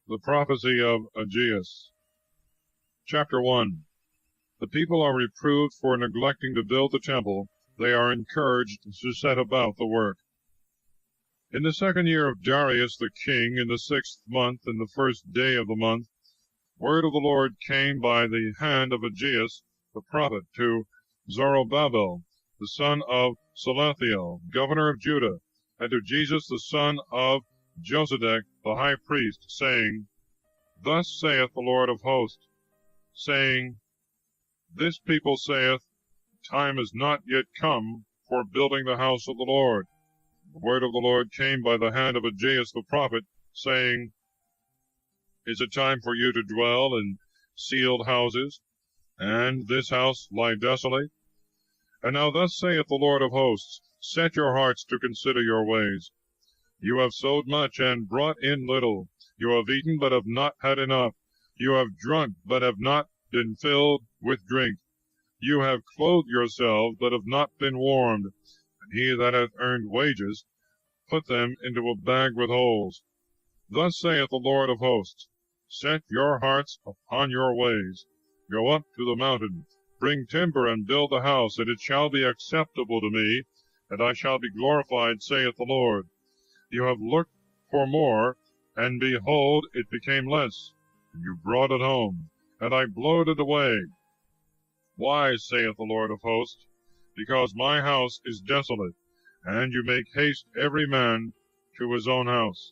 The prophecy of Aggeus. Chapter 1. The people are reproved for neglecting to build the temple. They are encouraged to set about the work. In the 2nd year of Darius the king, in the 6th month, in the 1st day of the month, word of the Lord came by the hand of Aggeus the prophet to Zerubbabel, the son of Salathiel, governor of Judah, and to Jesus the son of Josedech the high priest, saying, Thus saith the Lord of hosts, saying, This people saith, Time is not yet come for building the house of the Lord. The word of the Lord came by the hand of Aggeus the prophet, saying, Is it time for you to dwell in sealed houses, and this house lie desolate? And now thus saith the Lord of hosts, Set your hearts to consider your ways. You have sowed much and brought in little. You have eaten, but have not had enough. You have drunk, but have not been filled with drink. You have clothed yourselves, but have not been warmed. And he that hath earned wages, put them into a bag with holes. Thus saith the Lord of hosts, Set your hearts upon your ways. Go up to the mountain, bring timber, and build the house, and it shall be acceptable to me, and I shall be glorified, saith the Lord. You have looked for more, and behold, it became less. And you brought it home, and I blowed it away. Why, saith the Lord of hosts? Because my house is desolate, and you make haste every man to his own house.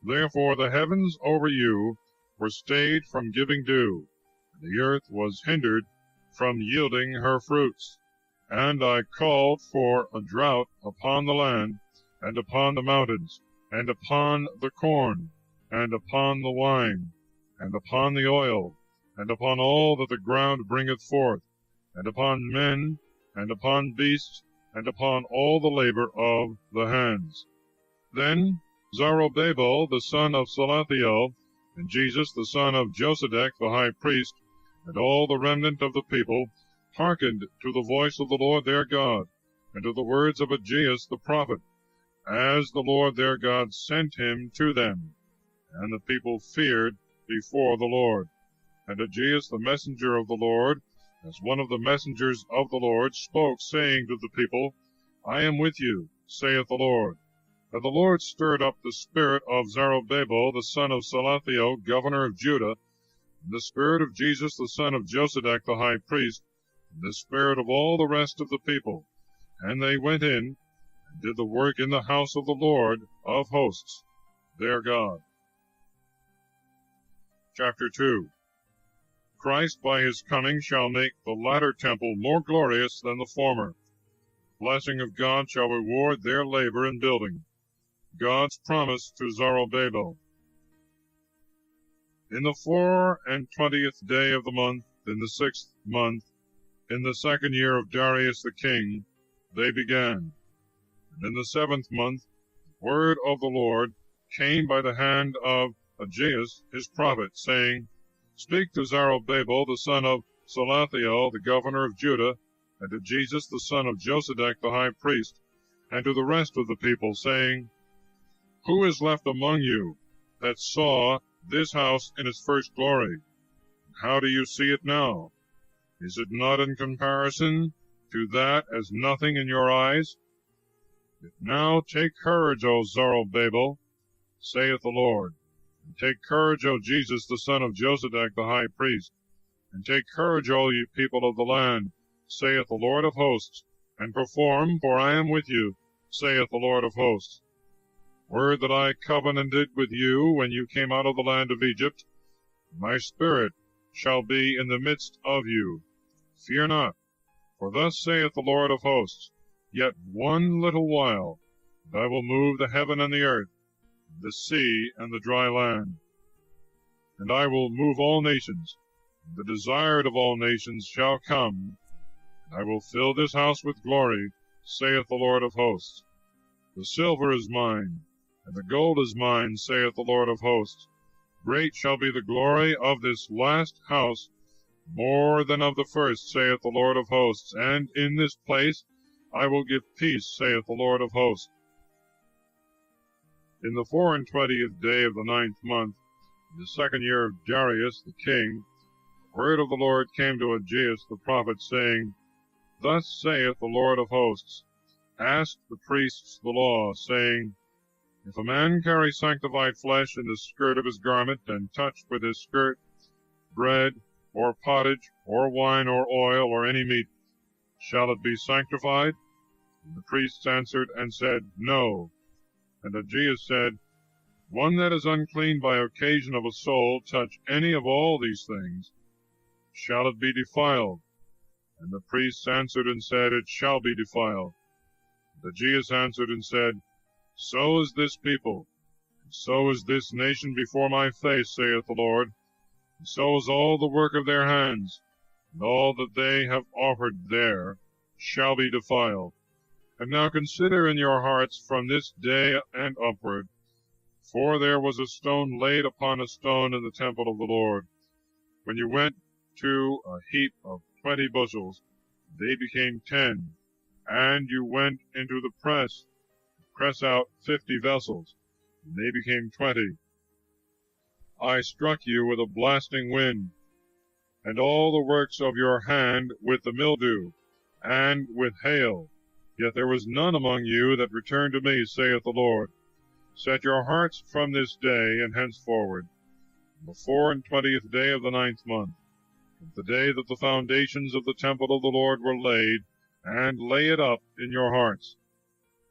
Therefore the heavens over you were stayed from giving dew, and the earth was hindered from yielding her fruits. And I called for a drought upon the land, and upon the mountains, and upon the corn, and upon the wine, and upon the oil, and upon all that the ground bringeth forth, and upon men, and upon beasts, and upon all the labor of the hands. Then Zerubbabel the son of Salathiel, and Jesus the son of Josedech the high priest, and all the remnant of the people, hearkened to the voice of the Lord their God, and to the words of Aggeus the prophet, as the Lord their God sent him to them. And the people feared before the Lord. And Aggeus the messenger of the Lord, as one of the messengers of the Lord, spoke, saying to the people, I am with you, saith the Lord. And the Lord stirred up the spirit of Zerubbabel the son of Salathiel, governor of Judah, and the spirit of Jesus the son of Josedech the high priest, and the spirit of all the rest of the people. And they went in, and did the work in the house of the Lord of hosts, their God. Chapter 2. Christ by his coming shall make the latter temple more glorious than the former. The blessing of God shall reward their labor in building. God's promise to Zerubbabel. In the 24th day of the month, in the 6th month, in the 2nd year of Darius the king, they began. And in the 7th month, the word of the Lord came by the hand of Aggeus his prophet, saying, Speak to Zerubbabel the son of Salathiel, the governor of Judah, and to Jesus the son of Josedech the high priest, and to the rest of the people, saying, Who is left among you that saw this house in its first glory? How do you see it now? Is it not in comparison to that as nothing in your eyes? Yet now take courage, O Zerubbabel, saith the Lord, and take courage, O Jesus the son of Josedech the high priest, and take courage, all ye people of the land, saith the Lord of hosts, and perform, for I am with you, saith the Lord of hosts. Word that I covenanted with you when you came out of the land of Egypt, my spirit shall be in the midst of you. Fear not, for thus saith the Lord of hosts, Yet one little while, and I will move the heaven and the earth, the sea and the dry land. And I will move all nations, and the desired of all nations shall come, and I will fill this house with glory, saith the Lord of hosts. The silver is mine, and the gold is mine, saith the Lord of hosts. Great shall be the glory of this last house, more than of the first, saith the Lord of hosts. And in this place I will give peace, saith the Lord of hosts. In the 24th day of the 9th month, In the 2nd year of Darius the king, the word of the Lord came to Aggeus the prophet, saying, Thus saith the Lord of hosts, Ask the priests the law, saying, If a man carry sanctified flesh in the skirt of his garment, and touch with his skirt bread, or pottage, or wine, or oil, or any meat, shall it be sanctified? And the priests answered and said, No. And Aggeus said, One that is unclean by occasion of a soul touch any of all these things, shall it be defiled? And the priests answered and said, It shall be defiled. And Aggeus answered and said, So is this people, and so is this nation before my face, saith the Lord, and so is all the work of their hands, and all that they have offered there shall be defiled. And now consider in your hearts from this day and upward, for there was a stone laid upon a stone in the temple of the Lord. When you went to a heap of 20 bushels, they became 10, and you went into the press, to press out 50 vessels, and they became 20. I struck you with a blasting wind, and all the works of your hand with the mildew, and with hail. Yet there was none among you that returned to me, saith the Lord. Set your hearts from this day and henceforward, on the 24th day of the 9th month, the day that the foundations of the temple of the Lord were laid, and lay it up in your hearts.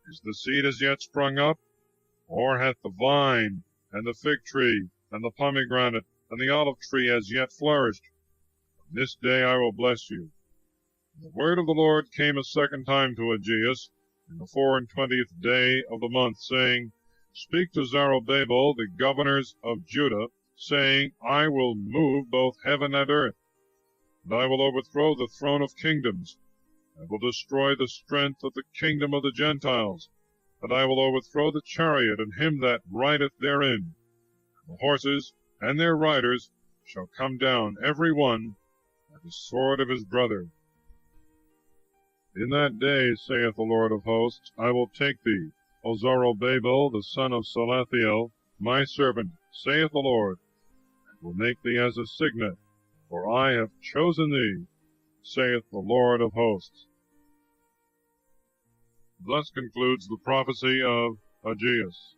Is the seed as yet sprung up? Or hath the vine, and the fig tree, and the pomegranate, and the olive tree as yet flourished? On this day I will bless you. The word of the Lord came a second time to Aggeus, in the 24th day of the month, saying, Speak to Zerubbabel, the governors of Judah, saying, I will move both heaven and earth, and I will overthrow the throne of kingdoms, and will destroy the strength of the kingdom of the Gentiles, and I will overthrow the chariot and him that rideth therein. The horses and their riders shall come down, every one at the sword of his brother. In that day, saith the Lord of hosts, I will take thee, O Zerubbabel, the son of Salathiel, my servant, saith the Lord, and will make thee as a signet, for I have chosen thee, saith the Lord of hosts. Thus concludes the prophecy of Aggeus.